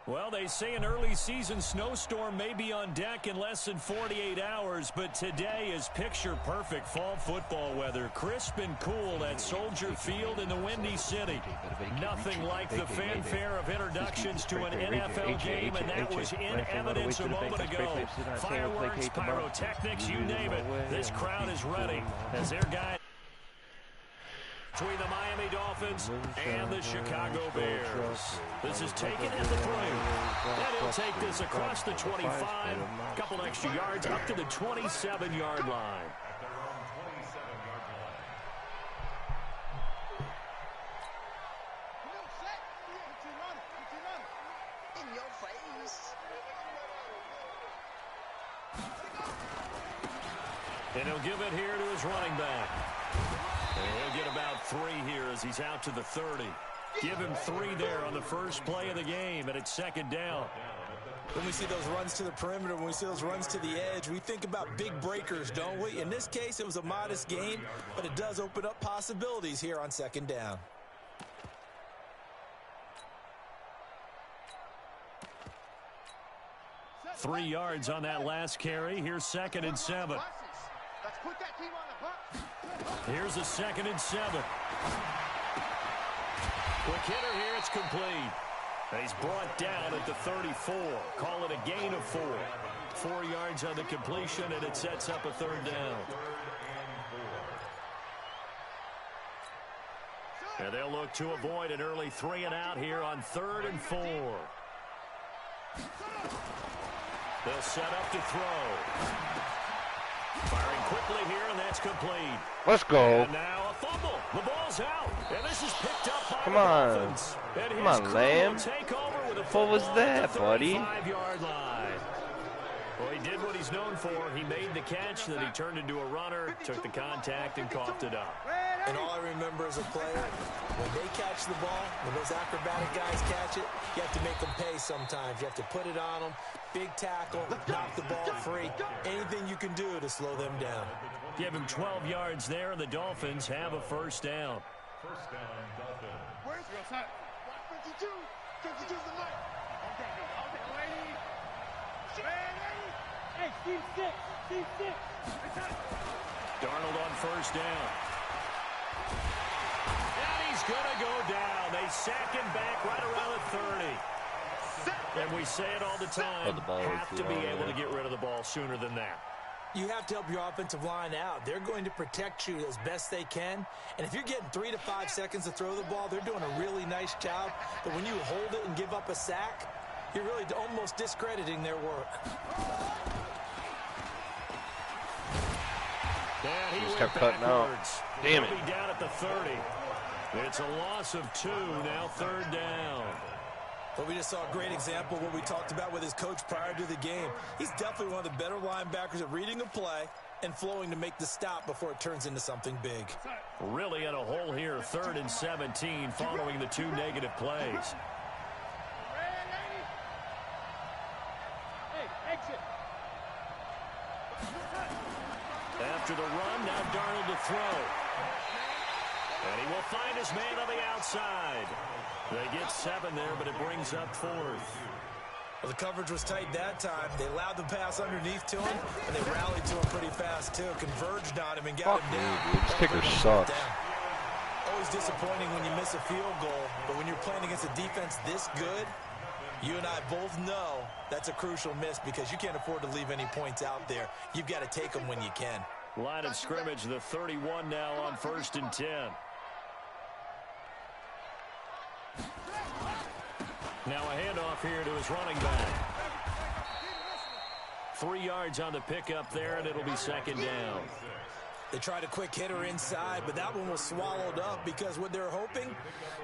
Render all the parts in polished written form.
Well, they say an early season snowstorm may be on deck in less than 48 hours, but today is picture-perfect fall football weather. Crisp and cool at Soldier Field in the Windy City. Nothing like the fanfare of introductions to an NFL game, and that was in evidence a moment ago. Fireworks, pyrotechnics, you name it. This crowd is ready as their guy between the Miami Dolphins and the Chicago Bears. This is taken at the 3. And he'll take this across the 25. A couple extra yards up to the 27-yard line. And he'll give it here to his running back. And he'll get about 3 here as he's out to the 30. Give him 3 there on the first play of the game, and it's 2nd down. When we see those runs to the perimeter, when we see those runs to the edge, we think about big breakers, don't we? In this case, it was a modest gain, but it does open up possibilities here on 2nd down. Three yards on that last carry. Here's 2nd and 7. Here's a 2nd and 7. Quick hitter here. It's complete. He's brought down at the 34. Call it a gain of 4. 4 yards on the completion, and it sets up a 3rd down. And they'll look to avoid an early 3 and out here on 3rd and 4. They'll set up to throw. Firing quickly here, and that's complete. Let's go. And now a fumble. The ball's out. And this is picked up by Come the on. Dolphins. And Come on, Lamb. Take over with a What was football that, at the buddy? 35-yard line. Well, he did what he's known for. He made the catch, then he turned into a runner, took the contact, and coughed it up. And all I remember as a player, when they catch the ball, when those acrobatic guys catch it, you have to make them pay sometimes. You have to put it on them, big tackle, knock the ball free, anything you can do to slow them down. Give him 12 yards there, and the Dolphins have a 1st down. First down, Dolphins. Where's your side? 52. 52's the night. Hey, Steve 6. Steve 6. Darnold on 1st down. And he's going to go down. They sack him back right around the 30. And we say it all the time, have to be able to get rid of the ball sooner than that. You have to help your offensive line out. They're going to protect you as best they can. And if you're getting 3 to 5 seconds to throw the ball, they're doing a really nice job. But when you hold it and give up a sack, you're really almost discrediting their work. Yeah, he just went kept cutting out. backwards. Damn it. He'll be down at the 30. It's a loss of 2, now 3rd down. But we just saw a great example of what we talked about with his coach prior to the game. He's definitely one of the better linebackers at reading a play and flowing to make the stop before it turns into something big. Really in a hole here, 3rd and 17 following the 2 negative plays. After the run, now Darnold to throw. And he will find his man on the outside. They get 7 there, but it brings up 4th. Well, the coverage was tight that time. They allowed the pass underneath to him, and they rallied to him pretty fast, too. Converged on him and got him down. Dude. This kicker sucks. Always disappointing when you miss a field goal, but when you're playing against a defense this good, you and I both know that's a crucial miss because you can't afford to leave any points out there. You've got to take them when you can. Line of scrimmage, the 31 now on 1st and 10. Now a handoff here to his running back. 3 yards on the pickup there, and it'll be 2nd down. They tried a quick hitter inside, but that one was swallowed up because what they're hoping,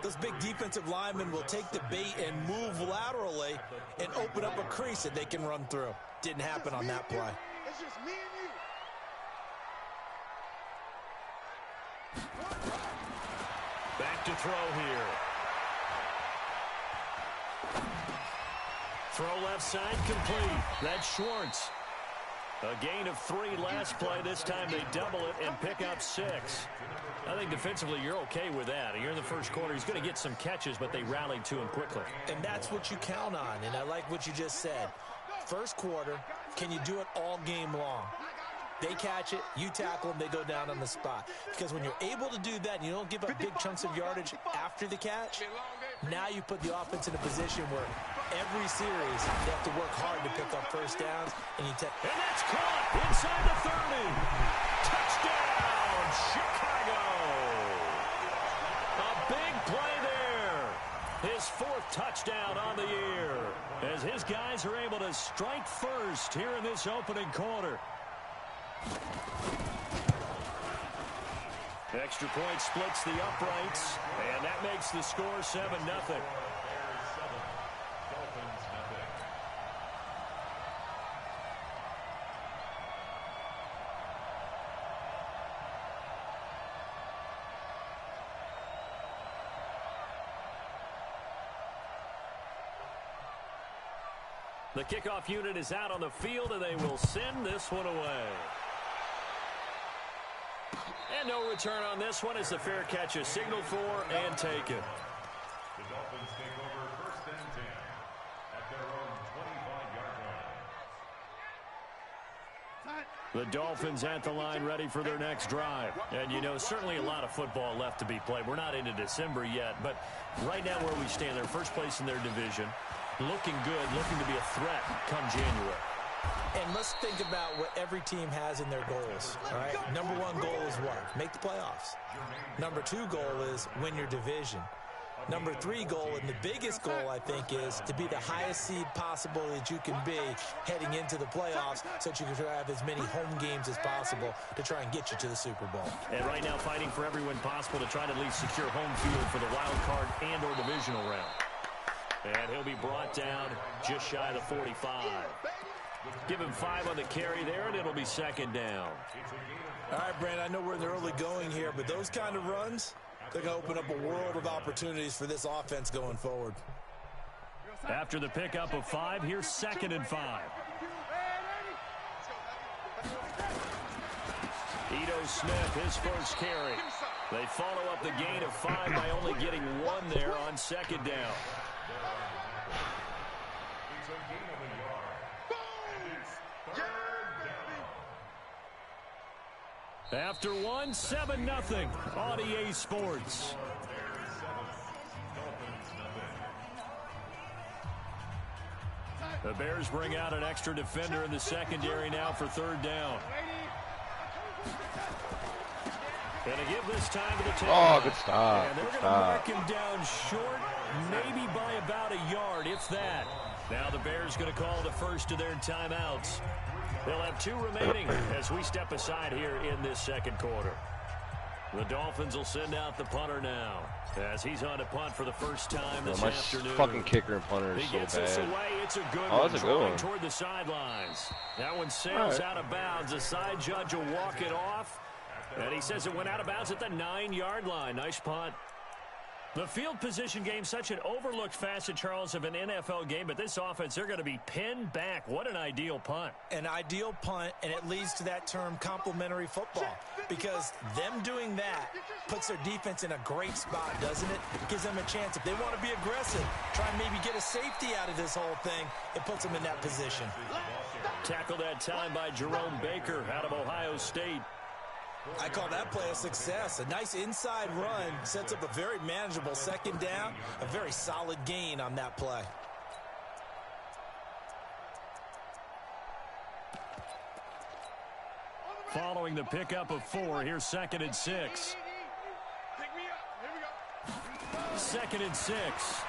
those big defensive linemen will take the bait and move laterally and open up a crease that they can run through. Didn't happen on that play. It's just me and you. Back to throw here. Throw left side complete. That's Schwartz. A gain of 3 last play. This time they double it and pick up 6. I think defensively you're okay with that. You're in the first quarter. He's going to get some catches, but they rallied to him quickly. And that's what you count on, and I like what you just said. First quarter, can you do it all game long? They catch it, you tackle them, they go down on the spot. Because when you're able to do that and you don't give up big chunks of yardage after the catch, now you put the offense in a position where every series they have to work hard to pick up first downs. And that's caught inside the 30. Touchdown, Chicago. A big play there. His 4th touchdown on the year as his guys are able to strike first here in this opening quarter. Extra point splits the uprights, and that makes the score 7-0. The kickoff unit is out on the field, and they will send this one away. And no return on this one as the fair catch is signaled for and taken. The Dolphins take over 1st and 10 at their own 25-yard line. The Dolphins at the line ready for their next drive. And, you know, certainly a lot of football left to be played. We're not into December yet, but right now where we stand, they're first place in their division. Looking good, looking to be a threat come January. And let's think about what every team has in their goals, all right? Number 1 goal is what? Make the playoffs. Number 2 goal is win your division. Number 3 goal, and the biggest goal, I think, is to be the highest seed possible that you can be heading into the playoffs so that you can have as many home games as possible to try and get you to the Super Bowl. And right now fighting for every win possible to try to at least secure home field for the wild card and or divisional round. And he'll be brought down just shy of the 45. Give him 5 on the carry there, and it'll be 2nd down. All right, Brandon, I know we're in the early going here, but those kind of runs, they're going to open up a world of opportunities for this offense going forward. After the pickup of 5, here's 2nd and 5. Ito Smith, his first carry. They follow up the gain of 5 by only getting 1 there on 2nd down. After 1, 7-0 on EA Sports. The Bears bring out an extra defender in the secondary now for 3rd down. And to give this time to the tail. Oh, good stop. And they're going to mark him down short, maybe by about a yard, if that. Now the Bears going to call the first of their timeouts. They'll have 2 remaining as we step aside here in this 2nd quarter. The Dolphins will send out the punter now as he's on to punt for the first time this afternoon. Fucking kicker and punter is he so gets bad. This away. It's a good one. That's a good one. Toward the sidelines. That one sails out of bounds. The side judge will walk it off. And he says it went out of bounds at the 9-yard line. Nice punt. The field position game, such an overlooked facet, Charles, of an NFL game, but this offense, they're going to be pinned back. What an ideal punt. An ideal punt, and it leads to that term complementary football, because them doing that puts their defense in a great spot, doesn't it? Gives them a chance. If they want to be aggressive, try and maybe get a safety out of this whole thing, it puts them in that position. Tackled that time by Jerome Baker out of Ohio State. I call that play a success. A nice inside run sets up a very manageable 2nd down, a very solid gain on that play. Following the pickup of 4, here's 2nd and 6. 2nd and 6.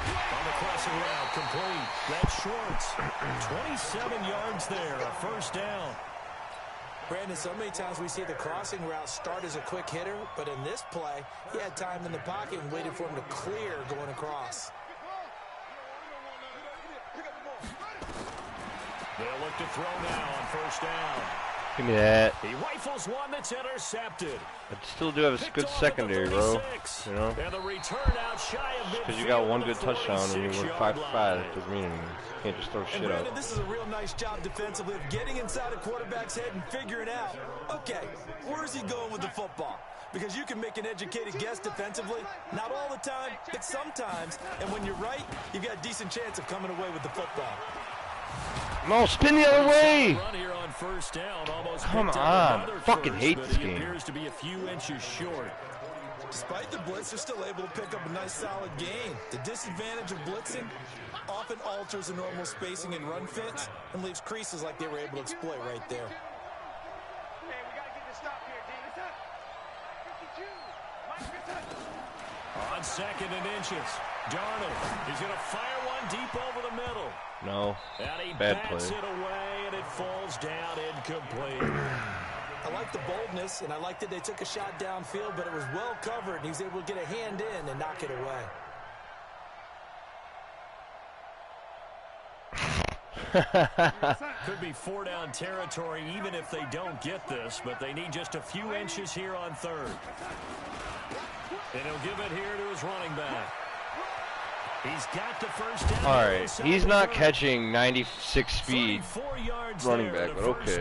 On the crossing route, complete. That's Schwartz. 27 yards there, a 1st down. Brandon, so many times we see the crossing route start as a quick hitter, but in this play, he had time in the pocket and waited for him to clear going across. They'll look to throw now on 1st down. Give me that. He rifles one that's intercepted. I still do have a good secondary, bro. You know? And the return out shy of because you got one good touchdown and you were 5 for 5. It doesn't mean anything. You can't just throw shit out. This is a real nice job defensively of getting inside a quarterback's head and figuring out, okay, where's he going with the football? Because you can make an educated guess defensively, not all the time, but sometimes. And when you're right, you've got a decent chance of coming away with the football. No, spin the other way. Run here on first down, almost come on, fucking hate this game. Appears to be a few inches short. Despite the blitz, they're still able to pick up a nice solid gain. The disadvantage of blitzing often alters the normal spacing and run fits and leaves creases like they were able to exploit right there. Hey, we got to get this stop here, D. 52. On 2nd and inches, Darnold is going to fire one deep over the middle. No, and he bad bats play. it away, and it falls down incomplete. I like the boldness, and I like that they took a shot downfield, but it was well covered, and he was able to get a hand in and knock it away. Could be 4-down territory even if they don't get this, but they need just a few inches here on 3rd. And he'll give it here to his running back. He's got the first down. All right, he's not catching 96 speed running back, but okay.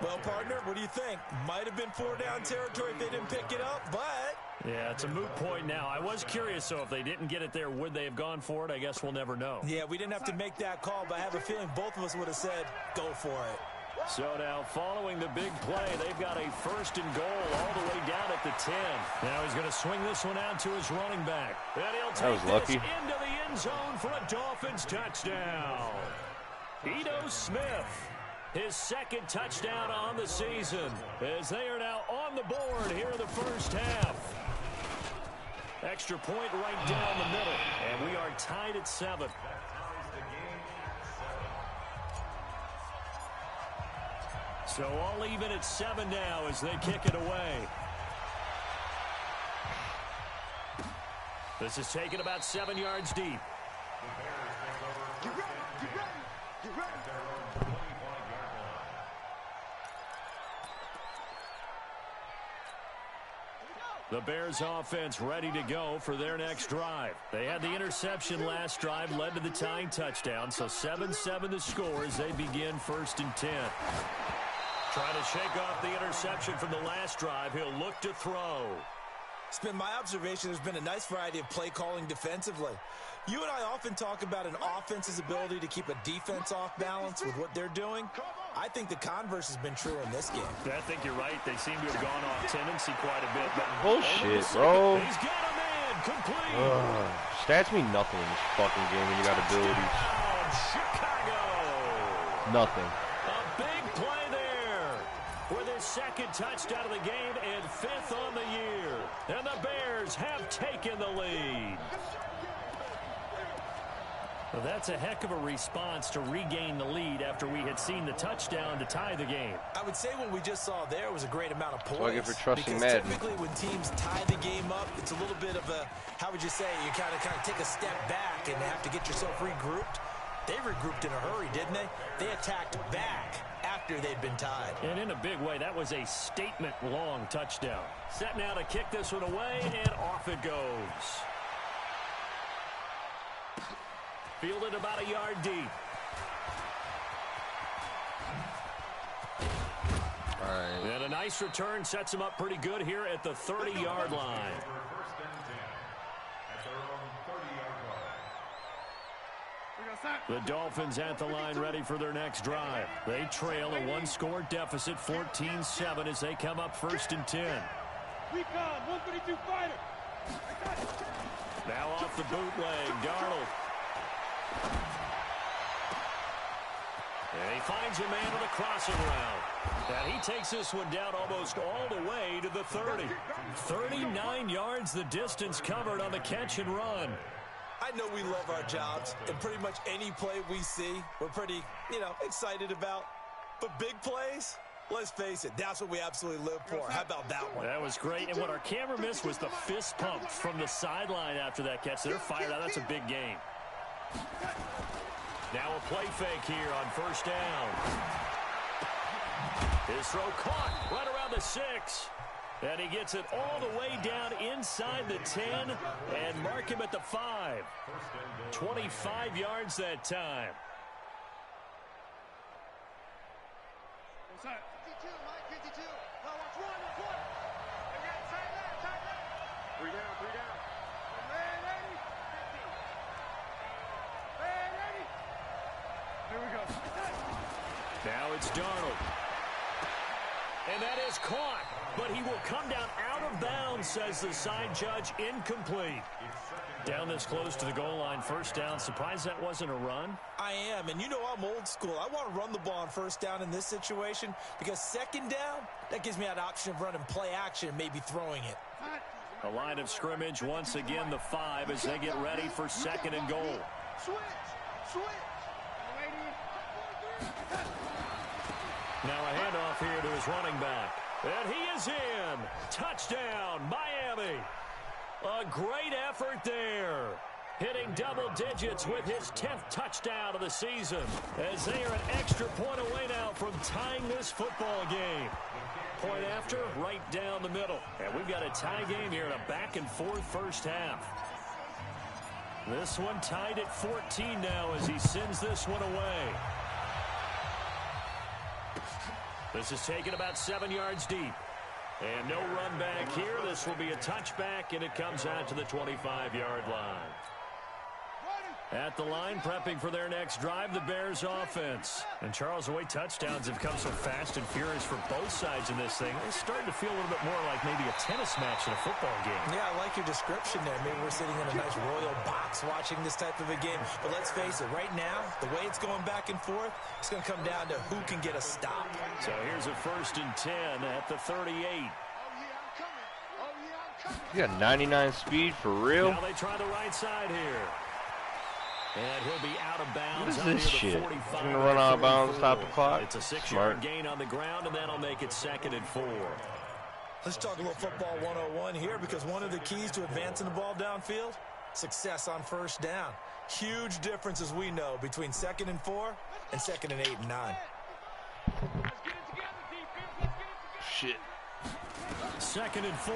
Well, partner, what do you think? Might have been 4-down territory if they didn't pick it up, but... Yeah, it's a moot point now. I was curious, so if they didn't get it there, would they have gone for it? I guess we'll never know. Yeah, we didn't have to make that call, but I have a feeling both of us would have said, go for it. So now, following the big play, they've got a 1st and goal all the way down at the 10. Now he's going to swing this one out to his running back. And he'll take this into the end zone for a Dolphins touchdown. Ito Smith, his 2nd touchdown on the season, as they are now on the board here in the first half. Extra point right down the middle, and we are tied at 7. So all even at 7 now as they kick it away. This is taken about 7 yards deep. Get ready, get ready, get ready. The Bears offense ready to go for their next drive. They had the interception last drive, led to the tying touchdown, so 7-7 the score as they begin 1st and 10. Trying to shake off the interception from the last drive. He'll look to throw. It's been my observation there's been a nice variety of play calling defensively. You and I often talk about an offense's ability to keep a defense off balance with what they're doing. I think the converse has been true in this game. I think you're right. They seem to have gone off tendency quite a bit. But bullshit, bro. He's got a man complete. Stats mean nothing in this fucking game when you got abilities. Chicago. Nothing. A big play there for their 2nd touchdown of the game and 5th on the year. And the Bears have taken the lead. Well, that's a heck of a response to regain the lead after we had seen the touchdown to tie the game. I would say what we just saw there was a great amount of poise. So I get for trusting because Madden. Typically when teams tie the game up, it's a little bit of a, how would you say, you kind of take a step back and have to get yourself regrouped. They regrouped in a hurry, didn't they? They attacked back after they'd been tied. And in a big way, that was a statement-long touchdown. Set now to kick this one away, and off it goes. Fielded about a yard deep. All right. And a nice return sets him up pretty good here at the 30-yard line. The Dolphins at the line ready for their next drive. They trail a 1-score deficit, 14-7 as they come up 1st and 10. Recon, 132 fighter. Now off the bootleg, Darnold. And he finds a man on the crossing route. And he takes this one down almost all the way to the 30. 39 yards the distance covered on the catch and run. I know we love our jobs, and pretty much any play we see, we're pretty, excited about. But big plays, let's face it, that's what we absolutely live for. How about that one? That was great, and what our camera missed was the fist pump from the sideline after that catch. They're fired out. That's a big game. Now a play fake here on 1st down. His throw caught right around the 6. And he gets it all the way down inside the 10 and mark him at the 5. 25 yards that time. What's that? 52, Mike, 52. No, watch one. Tight left. 3 down. Man, 80. 50. Man, 80. Here we go. Now it's Darnold. And that is caught, but he will come down out of bounds, says the side judge. Incomplete. Down this close to the goal line, first down. Surprised that wasn't a run? I am, and you know I'm old school. I want to run the ball on first down in this situation because second down, that gives me that option of running play action and maybe throwing it. A line of scrimmage, once again the 5 as they get ready for second and goal. Switch. Now a handoff here to his running back. And he is in. Touchdown, Miami. A great effort there. Hitting double digits with his 10th touchdown of the season. As they are an extra point away now from tying this football game. Point after, right down the middle. And we've got a tie game here in a back-and-forth first half. This one tied at 14 now as he sends this one away. This is taken about 7 yards deep. And no run back here. This will be a touchback, and it comes out to the 25-yard line. At the line, prepping for their next drive, the Bears offense. And Charles, the way touchdowns have come so fast and furious for both sides in this thing, it's starting to feel a little bit more like maybe a tennis match in a football game. Yeah, I like your description there. Maybe we're sitting in a nice royal box watching this type of a game. But let's face it, right now, the way it's going back and forth, it's going to come down to who can get a stop. So here's a 1st and 10 at the 38. You got 99 speed for real? Now they try the right side here. And he'll be out of bounds. What is this shit? He's going to run out of bounds, stop the clock? It's a 6-yard gain on the ground, and that'll make it 2nd and 4. Let's talk a little football 101 here because one of the keys to advancing the ball downfield, success on first down. Huge difference, as we know, between 2nd and 4 and 2nd and 8 and 9. Shit. 2nd and 4.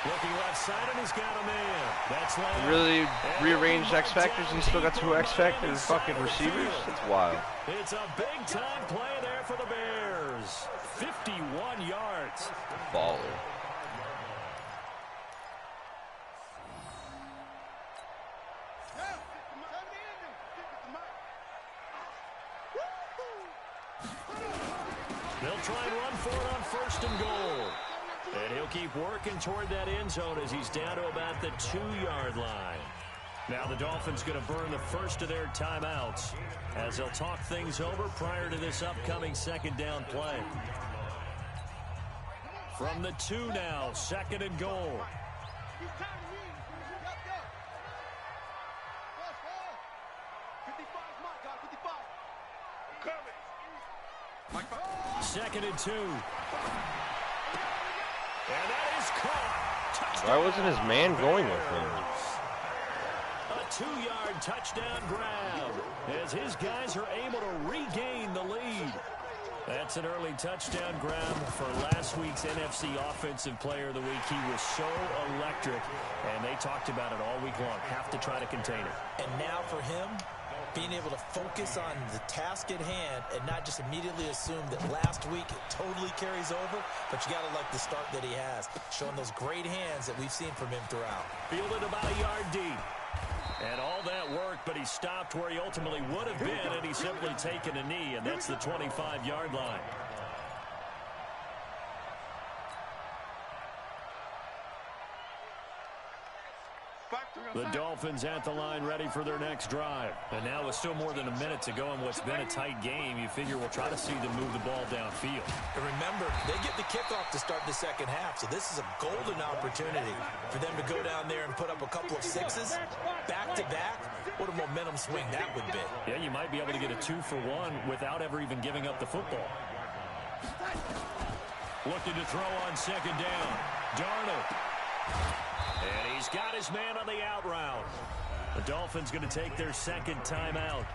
Looking left side, and he's got a man. That's Lamb. Really rearranged X Factors and still got 2 X Factors fucking receivers? That's wild. It's a big-time play there for the Bears. 51 yards. Baller. They'll try and run for it on 1st and goal. And he'll keep working toward that end zone as he's down to about the 2-yard line. Now the Dolphins going to burn the first of their timeouts as they'll talk things over prior to this upcoming 2nd down play. From the 2 now, 2nd and goal. Second and 2. And that is caught. Touchdown. Why wasn't his man going with him? A 2-yard touchdown grab as his guys are able to regain the lead. That's an early touchdown grab for last week's NFC Offensive Player of the Week. He was so electric, and they talked about it all week long. Have to try to contain it. And now for him, being able to focus on the task at hand and not just immediately assume that last week it totally carries over, but you got to like the start that he has, showing those great hands that we've seen from him throughout. Fielded about a yard deep. And all that work, but he stopped where he ultimately would have been, and he's simply taken a knee, and that's the 25-yard line. The Dolphins at the line ready for their next drive. And now with still more than a minute to go in what's been a tight game, you figure we'll try to see them move the ball downfield. And remember, they get the kickoff to start the second half, so this is a golden opportunity for them to go down there and put up a couple of sixes back-to-back. What a momentum swing that would be. Yeah, you might be able to get a 2-for-1 without ever even giving up the football. Looking to throw on second down. Darnold. And he's got his man on the out route. The Dolphins going to take their second timeout.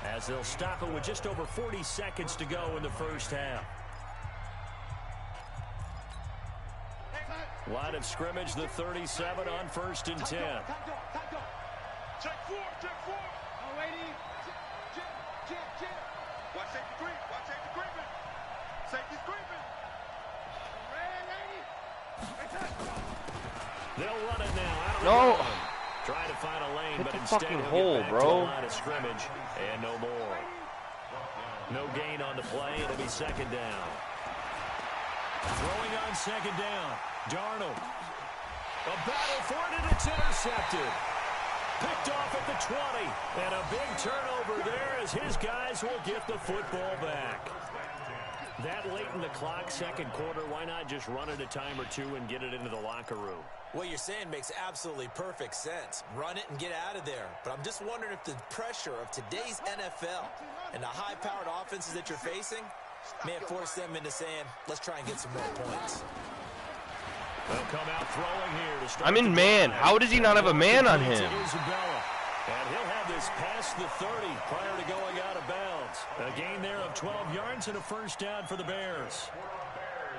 as they'll stop it with just over 40 seconds to go in the first half. Line of scrimmage, the 37 on 1st and 10. Check four, check four. Oh, lady. Check. Watch safety creep, watch safety creeping. Safety's creeping. They'll run it now. Out of the No. gun. Trying to find a lane, Hit but the instead fucking he'll hole, get back to bro. the line of scrimmage and no more. No gain on the play. It'll be second down. Throwing on second down. Darnold. A battle for it, and it's intercepted. Picked off at the 20. And a big turnover there as his guys will get the football back. That late in the clock, second quarter, why not just run it a time or two and get it into the locker room? What you're saying makes absolutely perfect sense. Run it and get out of there. But I'm just wondering if the pressure of today's NFL and the high-powered offenses that you're facing may have forced them into saying, let's try and get some more points. They'll come out throwing here to start. I'm in man. How does he not have a man on him? Isabella. And he'll have this past the 30 prior to going out of bounds. A gain there of 12 yards and a first down for the Bears.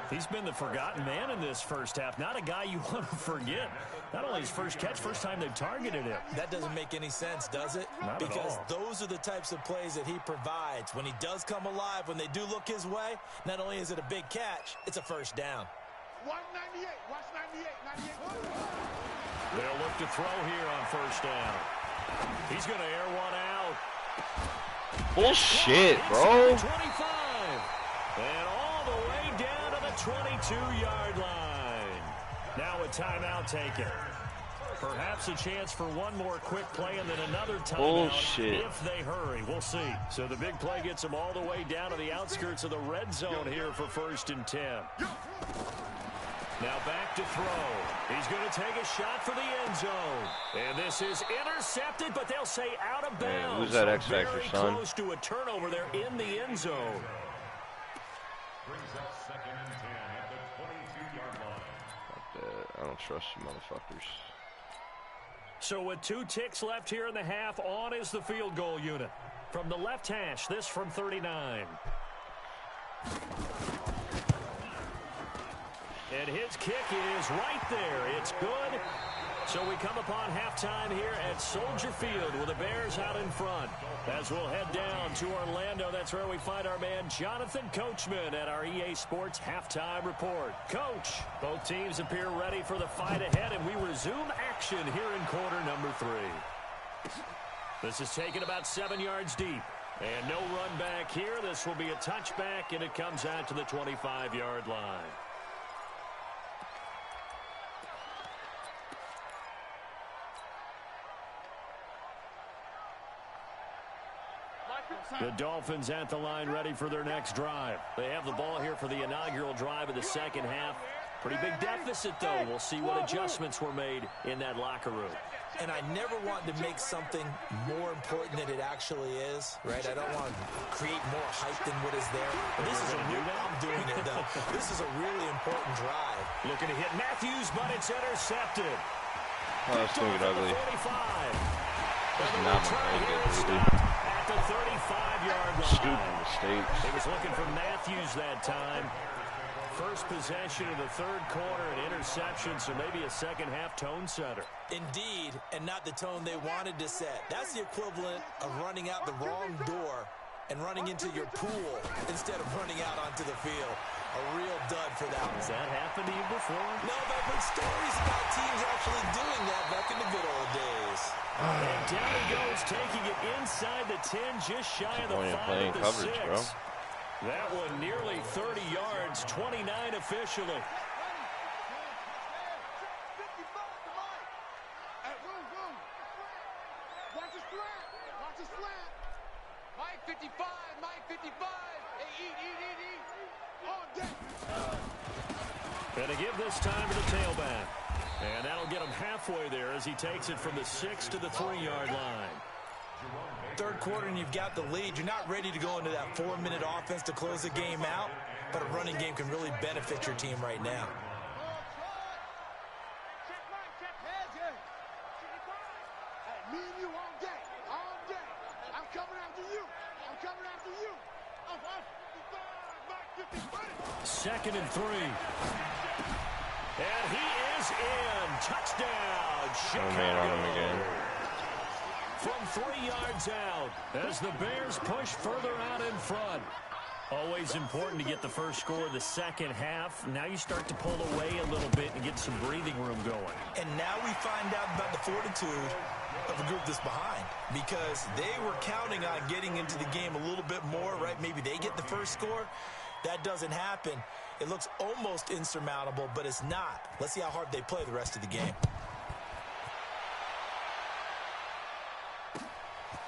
He's been the forgotten man in this first half. Not a guy you want to forget. Not only his first catch, first time they've targeted him. That doesn't make any sense, does it? Not at because all. those are the types of plays that he provides. When he does come alive, when they do look his way, not only is it a big catch, it's a first down. 198, watch 98. They'll look to throw here on first down. He's going to air one out. Bullshit, bro. Inside the 25. And all the way down to the 22-yard line. Now a timeout taken. Perhaps a chance for one more quick play and then another timeout. Bullshit. If they hurry. We'll see. So the big play gets them all the way down to the outskirts of the red zone here for 1st and 10. Now back to throw. He's going to take a shot for the end zone. And this is intercepted, but they'll say out of bounds. Man, who's that X Factor, Very son? close to a turnover there in the end zone. Brings up 2nd and 10 at the 22-yard line. I don't trust you motherfuckers. So with 2 ticks left here in the half, on is the field goal unit. From the left hash, this from 39. And his kick is right there. It's good. So we come upon halftime here at Soldier Field with the Bears out in front. As we'll head down to Orlando, that's where we find our man Jonathan Coachman at our EA Sports Halftime Report. Coach, both teams appear ready for the fight ahead, and we resume action here in quarter number 3. This is taken about 7 yards deep. And no run back here. This will be a touchback, and it comes out to the 25-yard line. The Dolphins at the line ready for their next drive. They have the ball here for the inaugural drive of the second half. Pretty big deficit, though. We'll see what adjustments were made in that locker room. And I never want to make something more important than it actually is, right? I don't want to create more hype than what is there. But this is I'm doing it, though. This is a really important drive. Looking to hit Matthews, but it's intercepted. Oh, that's going to get ugly. That's not my good, at the 35-yard line. Stupid mistakes. He was looking for Matthews that time. First possession of the third quarter, an interception, so maybe a second-half tone setter. Indeed, and not the tone they wanted to set. That's the equivalent of running out the wrong door and running into your pool instead of running out onto the field. A real dud for that one. Has that happened to you before? No, but I've heard stories about teams actually doing that back in the good old days. And down he goes, taking it inside the 10, just shy of the 5 playing at the coverage, 6. bro. That one nearly 30 yards, 29 officially. Watch his flat. Watch his flat. Mike 55, Mike 55. Hey, eat. On deck. And to give this time to the tailback. And that'll get him halfway there as he takes it from the 6 to the 3-yard line. Third quarter and you've got the lead. You're not ready to go into that 4-minute offense to close the game out, but a running game can really benefit your team right now. Check right, check heads, yeah. Hey, me and you on deck. On deck. I'm coming after you. 2nd and 3. And he is in. Touchdown, Chicago. Oh, man, on him again. From 3 yards out as the Bears push further out in front. Always important to get the first score of the second half. Now you start to pull away a little bit and get some breathing room going. And now we find out about the fortitude of the group that's behind, because they were counting on getting into the game a little bit more, right? Maybe they get the first score. That doesn't happen. It looks almost insurmountable, but it's not. Let's see how hard they play the rest of the game.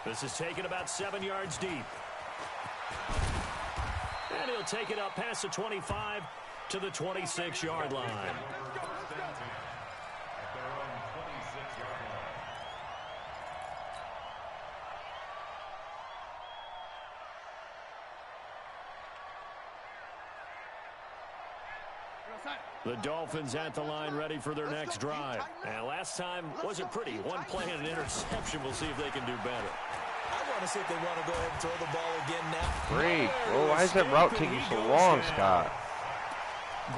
This is taken about 7 yards deep. And he'll take it up past the 25 to the 26-yard line. The Dolphins at the line, ready for their next drive. And last time wasn't pretty. One play and an interception. We'll see if they can do better. I want to see if they want to go ahead and throw the ball again now. Great. Well, why is that route taking so long, Scott?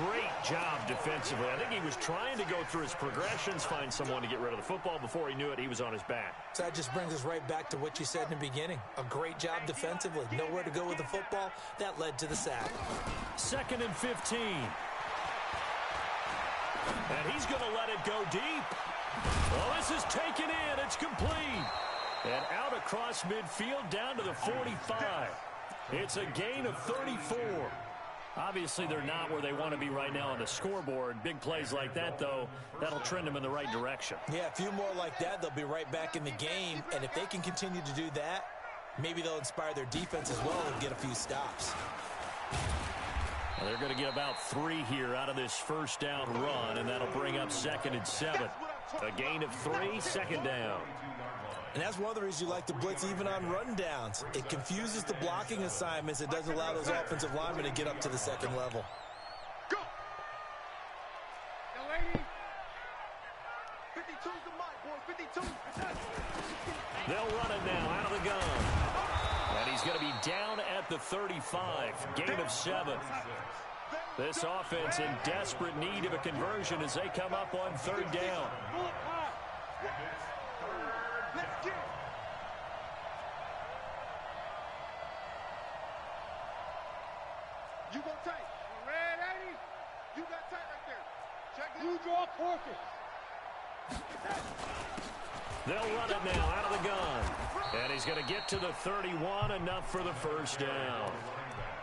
Great job defensively. I think he was trying to go through his progressions, find someone to get rid of the football. Before he knew it, he was on his back. So that just brings us right back to what you said in the beginning. A great job defensively. Nowhere to go with the football. That led to the sack. 2nd and 15. And he's going to let it go deep. Well, this is taken in. It's complete. And out across midfield down to the 45. It's a gain of 34. Obviously, they're not where they want to be right now on the scoreboard. Big plays like that, though, that'll trend them in the right direction. Yeah, a few more like that, they'll be right back in the game. And if they can continue to do that, maybe they'll inspire their defense as well and get a few stops. Well, they're going to get about 3 here out of this first down run, and that'll bring up 2nd and 7. A gain of 3, 2nd down. And that's one of the reasons you like to blitz even on run downs. It confuses the blocking assignments. It doesn't allow those offensive linemen to get up to the second level. Go! Now, lady. 52's the mic, boy. 52. They'll run it now out of the gun. And he's going to be down at the 35. Gain of 7. This offense in desperate need of a conversion as they come up on 3rd down. Let's get it. You go tight. Red 80. You got tight right there. Check it. You draw focus. They'll run it now out of the gun. And he's going to get to the 31, enough for the first down.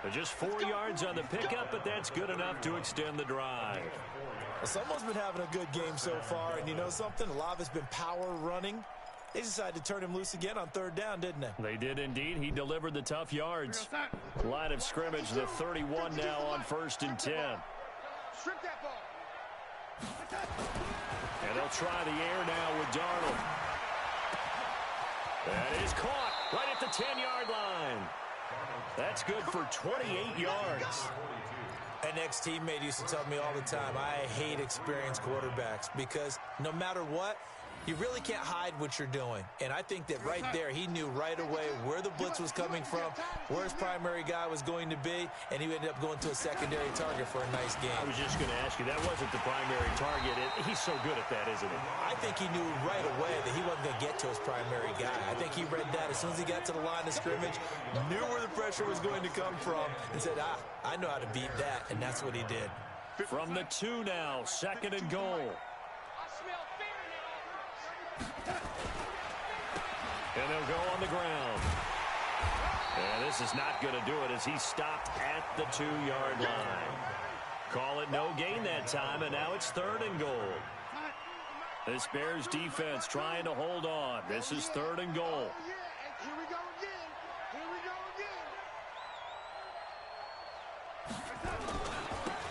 They're just 4 yards on the pickup, but that's good enough to extend the drive. Well, someone's been having a good game so far, and you know something? A lot of it's been power running. They decided to turn him loose again on 3rd down, didn't they? They did indeed. He delivered the tough yards. Line of scrimmage, the 31 now on 1st and 10. Strip that ball. And they'll try the air now with Darnold. That is caught right at the 10-yard line. That's good for 28 yards. An ex-teammate used to tell me all the time, I hate experienced quarterbacks because no matter what, you really can't hide what you're doing. And I think that right there, he knew right away where the blitz was coming from, where his primary guy was going to be, and he ended up going to a secondary target for a nice game. I was just going to ask you, that wasn't the primary target. He's so good at that, isn't he? I think he knew right away that he wasn't going to get to his primary guy. I think he read that as soon as he got to the line of scrimmage, knew where the pressure was going to come from, and said, I know how to beat that, and that's what he did. From the 2 now, 2nd and goal. And they'll go on the ground. And this is not going to do it as he stopped at the 2-yard line. Call it no gain that time, and now it's 3rd and goal. This Bears defense trying to hold on. This is 3rd and goal. Here we go again. Here we go again.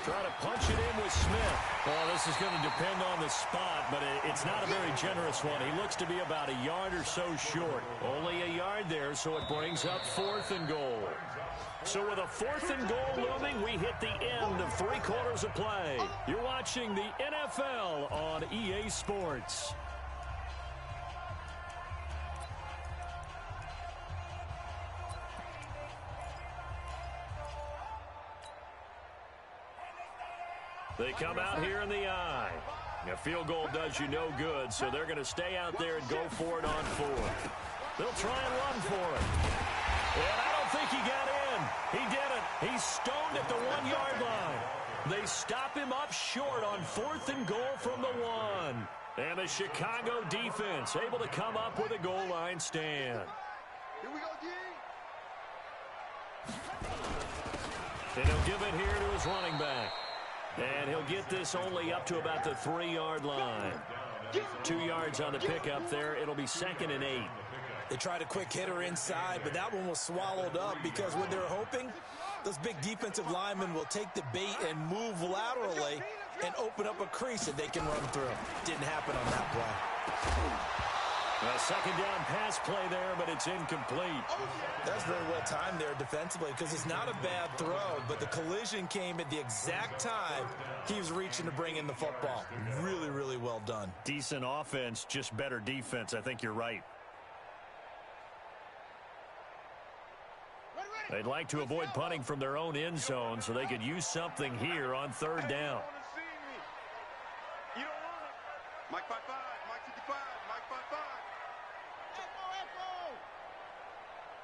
Try to punch it in with Smith. Well, this is going to depend on the spot, but it's not a very generous one. He looks to be about a yard or so short. Only a yard there, so it brings up 4th and goal. So with a 4th and goal looming, we hit the end of 3 quarters of play. You're watching the NFL on EA Sports. They come out here in the I. A field goal does you no good, so they're going to stay out there and go for it on 4th. They'll try and run for it. And I don't think he got in. He didn't. He's stoned at the 1-yard line. They stop him up short on 4th and goal from the 1. And the Chicago defense able to come up with a goal line stand. Here we go, D. And he'll give it here to his running back. And he'll get this only up to about the 3-yard line. 2 yards on the pickup there. It'll be 2nd and 8. They tried a quick hitter inside, but that one was swallowed up because what they're hoping, those big defensive linemen will take the bait and move laterally and open up a crease that they can run through. Didn't happen on that play. A 2nd down pass play there, but it's incomplete. That's very well timed there defensively because it's not a bad throw, but the collision came at the exact time he was reaching to bring in the football. Really, really well done. Decent offense, just better defense. I think you're right. They'd like to avoid punting from their own end zone so they could use something here on 3rd down. Mike 5-5, Mike 55, Mike 5-5. Echo.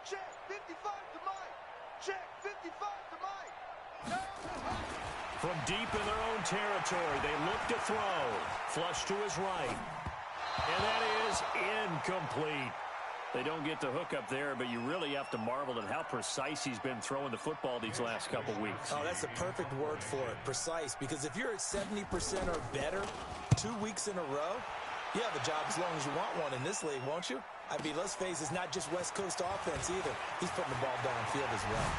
Check 55 to Mike. Check 55 to Mike. From deep in their own territory, they look to throw. Flush to his right. And that is incomplete. They don't get the hook up there, but you really have to marvel at how precise he's been throwing the football these last couple weeks. Oh, that's a perfect word for it, precise, because if you're at 70% or better 2 weeks in a row, you have a job as long as you want one in this league, won't you? I mean, let's face it, it's not just West Coast offense either. He's putting the ball downfield as well.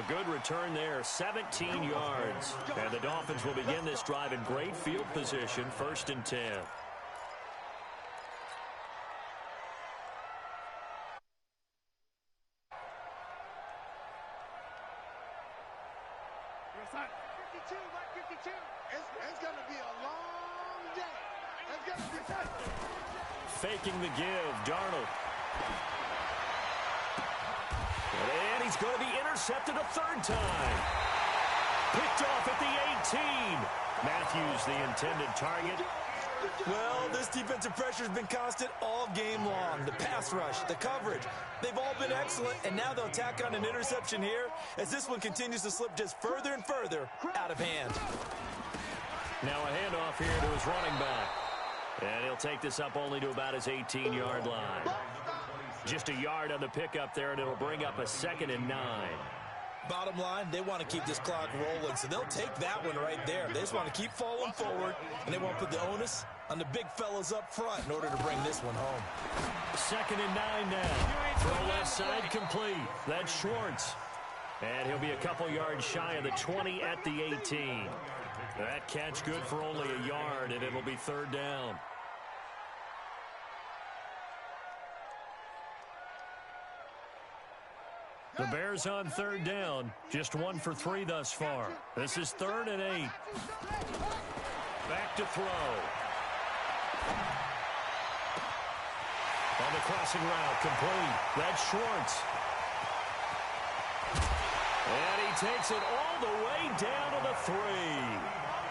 A good return there, 17 yards. And the Dolphins will begin this drive in great field position, 1st and 10. It's going to be a long day. It's going to be tough. Faking the give, Darnold. And he's going to be intercepted a 3rd time. Picked off at the 18. Matthews, the intended target. Well, this defensive pressure has been constant all game long. The pass rush, the coverage, they've all been excellent, and now they'll tack on an interception here as this one continues to slip just further and further out of hand. Now a handoff here to his running back. And he'll take this up only to about his 18-yard line. Just a yard on the pickup there, and it'll bring up a 2nd and 9. Bottom line, they want to keep this clock rolling, so they'll take that one right there. They just want to keep falling forward, and they won't put the onus on the big fellas up front in order to bring this one home. 2nd and 9 now. Throw left side complete. That's Schwartz. And he'll be a couple yards shy of the 20 at the 18. That catch good for only a yard, and it'll be 3rd down. The Bears on 3rd down. Just 1 for 3 thus far. This is 3rd and 8. Back to throw. On the crossing route, complete. That's Schwartz. And he takes it all the way down to the 3.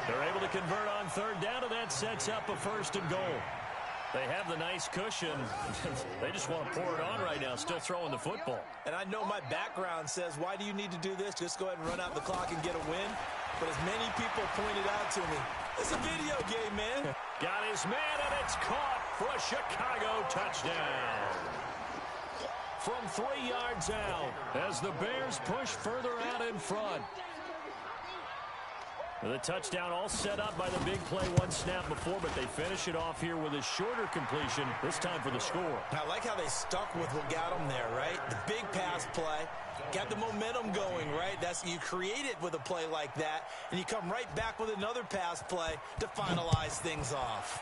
They're able to convert on 3rd down, and that sets up a 1st and goal. They have the nice cushion. They just want to pour it on right now, still throwing the football. And I know my background says, why do you need to do this? Just go ahead and run out the clock and get a win. But as many people pointed out to me, it's a video game, man. Got his man, and it's caught for a Chicago touchdown. From 3 yards out as the Bears push further out in front. The touchdown all set up by the big play one snap before, but they finish it off here with a shorter completion, this time for the score. I like how they stuck with what got them there, right? The big pass play, got the momentum going, right? You create it with a play like that, and you come right back with another pass play to finalize things off.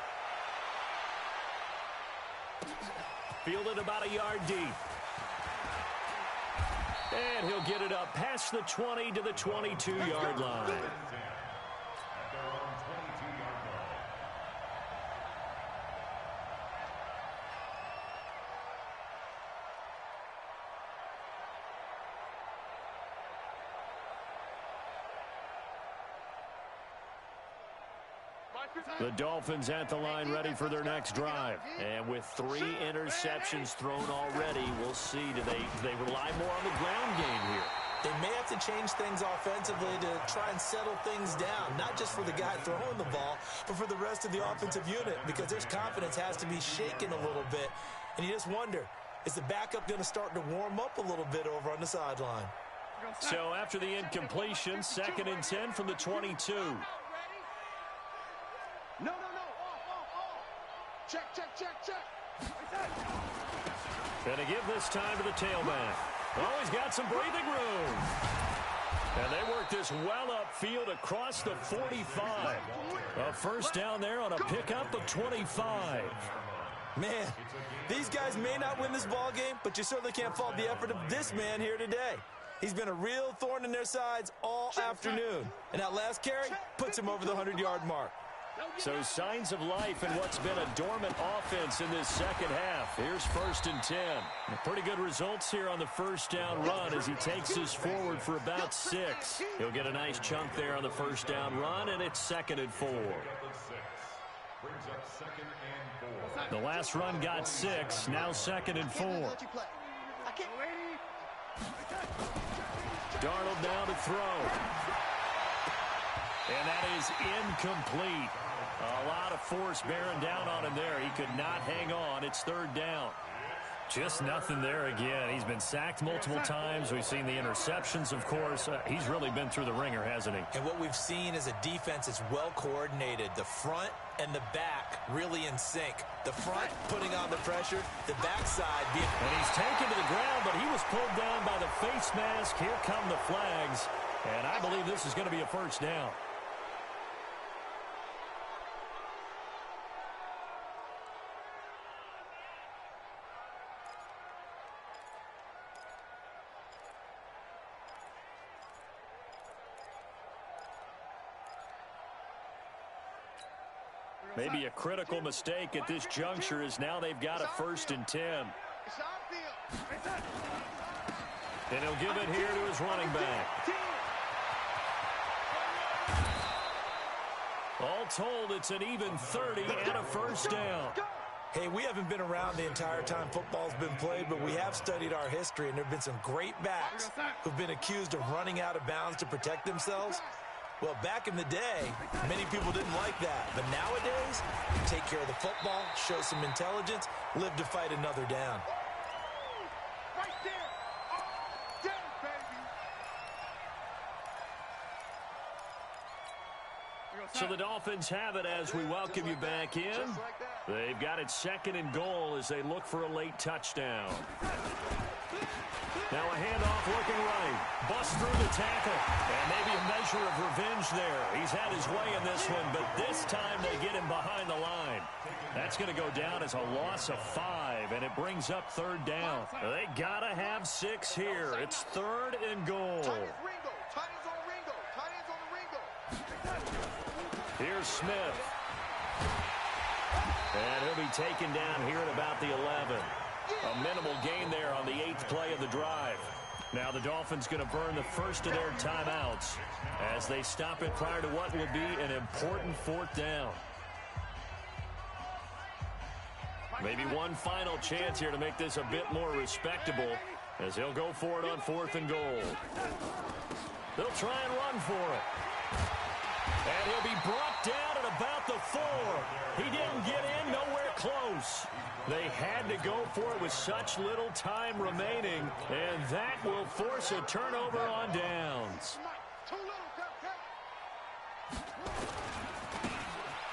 Fielded about a yard deep. And he'll get it up past the 20 to the 22-yard line. The Dolphins at the line ready for their next drive. And with 3 interceptions thrown already, we'll see. Do they rely more on the ground game here? They may have to change things offensively to try and settle things down, not just for the guy throwing the ball, but for the rest of the offensive unit, because their confidence has to be shaken a little bit. And you just wonder, is the backup going to start to warm up a little bit over on the sideline? So after the incompletion, 2nd and 10 from the 22. No. Off. Check. Gonna give this time to the tailback. Oh, he's got some breathing room. And they work this well upfield across the 45. A first down there on a pickup of 25. Man, these guys may not win this ball game, but you certainly can't fault the effort of this man here today. He's been a real thorn in their sides all afternoon. And that last carry puts him over the 100-yard mark. So signs of life in what's been a dormant offense in this second half. Here's 1st and 10. Pretty good results here on the first down run as he takes us forward for about 6. He'll get a nice chunk there on the first down run, and it's 2nd and 4. The last run got 6, now 2nd and 4. Darnold now to throw. And that is incomplete. A lot of force bearing down on him there. He could not hang on. It's 3rd down. Just nothing there again. He's been sacked multiple times. We've seen the interceptions, of course. He's really been through the ringer, hasn't he? And what we've seen is a defense that's well coordinated. The front and the back really in sync. The front putting on the pressure, the backside being... And he's taken to the ground, but he was pulled down by the face mask. Here come the flags. And I believe this is going to be a first down. Maybe a critical mistake at this juncture is now they've got a 1st and 10. And he'll give it here to his running back. All told, it's an even 30 and a first down. Hey, we haven't been around the entire time football's been played, but we have studied our history, and there have been some great backs who've been accused of running out of bounds to protect themselves. Well, back in the day, many people didn't like that. But nowadays, take care of the football, show some intelligence, live to fight another down. Right there. Oh, damn, baby. So the Dolphins have it as we welcome you back in. They've got it 2nd and goal as they look for a late touchdown. Now a handoff looking right. Bust through the tackle. And maybe a measure of revenge there. He's had his way in this one, but this time they get him behind the line. That's going to go down as a loss of 5, and it brings up 3rd down. They got to have 6 here. It's 3rd and goal. Tight ends on the Ringo. Here's Smith. And he'll be taken down here at about the 11. A minimal gain there on the 8th play of the drive. Now the Dolphins going to burn the first of their timeouts as they stop it prior to what will be an important 4th down. Maybe one final chance here to make this a bit more respectable as he'll go for it on 4th and goal. They'll try and run for it. And he'll be brought down at about the 4. He didn't get in, nowhere close. They had to go for it with such little time remaining, and that will force a turnover on downs.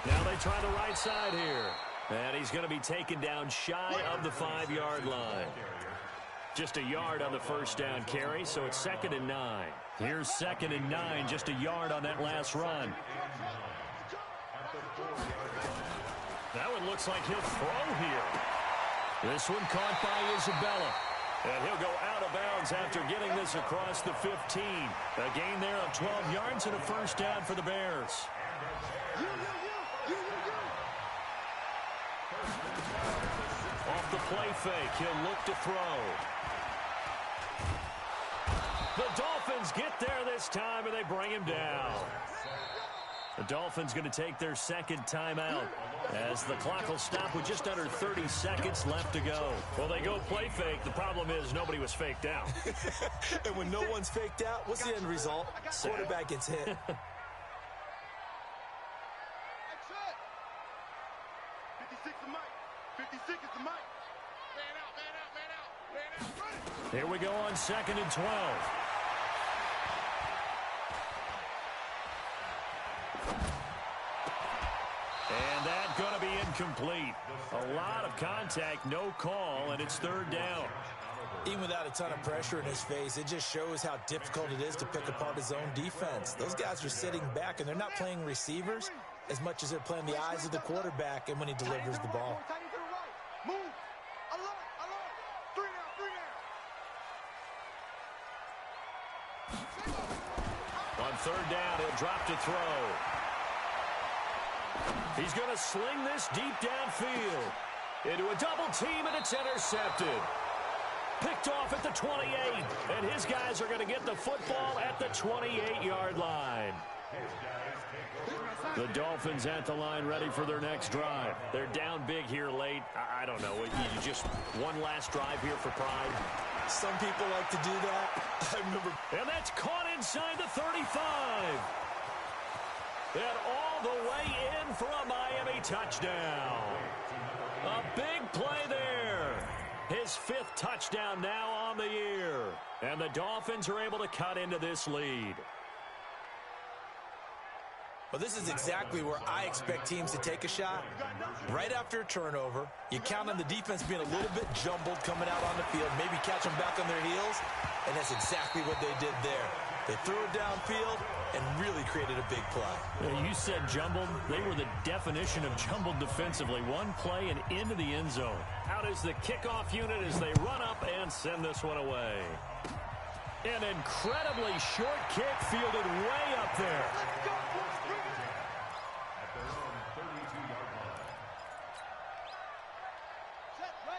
Now they try the right side here. And he's going to be taken down shy of the 5-yard line. Just a yard on the first down carry, so it's 2nd and 9. Here's 2nd and 9, just a yard on that last run. That one looks like he'll throw here. This one caught by Isabella. And he'll go out of bounds after getting this across the 15. A gain there of 12 yards and a first down for the Bears. Off the play fake, he'll look to throw. The Dolphins get there this time, and they bring him down. The Dolphins going to take their second timeout as the clock will stop with just under 30 seconds left to go. Well, they go play fake. The problem is nobody was faked out. And when no one's faked out, what's the end result? Quarterback gets hit. That's it. 56 is Mike. 56 is the Mike. Man out, man out, man out, man out. Run it. Here we go on 2nd and 12. And that's going to be incomplete. A lot of contact, no call, and it's 3rd down. Even without a ton of pressure in his face, it just shows how difficult it is to pick apart his own defense. Those guys are sitting back, and they're not playing receivers as much as they're playing the eyes of the quarterback and when he delivers the ball. Move. Alert, alert. 3 down, 3 down. On 3rd down, he'll drop to throw. He's going to sling this deep downfield into a double team, and it's intercepted. Picked off at the 28, and his guys are going to get the football at the 28-yard line. The Dolphins at the line ready for their next drive. They're down big here late. I don't know. You just one last drive here for pride. Some people like to do that. I remember. And that's caught inside the 35. And all the way in for a Miami touchdown. A big play there. His 5th touchdown now on the year. And the Dolphins are able to cut into this lead. Well, this is exactly where I expect teams to take a shot. Right after a turnover, you count on the defense being a little bit jumbled coming out on the field, maybe catch them back on their heels, and that's exactly what they did there. They threw it downfield and really created a big play. You said jumbled. They were the definition of jumbled defensively. One play and into the end zone. Out is the kickoff unit as they run up and send this one away. An incredibly short kick fielded way up there.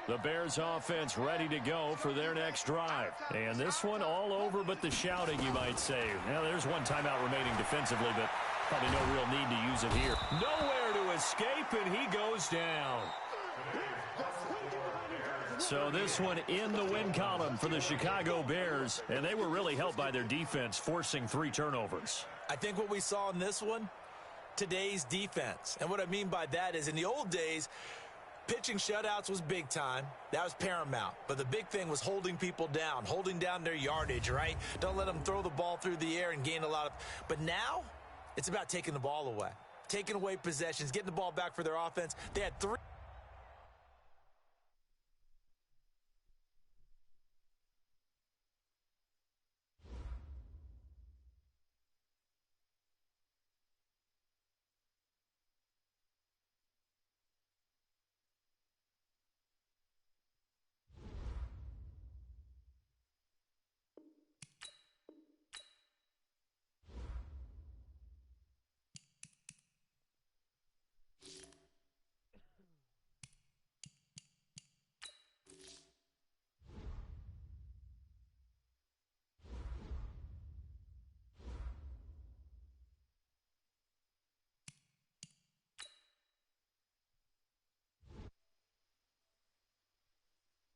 The Bears offense ready to go for their next drive. And this one all over but the shouting, you might say. Now, there's one timeout remaining defensively, but probably no real need to use it here. Nowhere to escape, and he goes down. So this one in the win column for the Chicago Bears, and they were really helped by their defense, forcing 3 turnovers. I think what we saw in this one, today's defense. And what I mean by that is in the old days, pitching shutouts was big time. That was paramount. But the big thing was holding people down, holding down their yardage, right? Don't let them throw the ball through the air and gain a lot of... But now, it's about taking the ball away. Taking away possessions, getting the ball back for their offense. They had 3...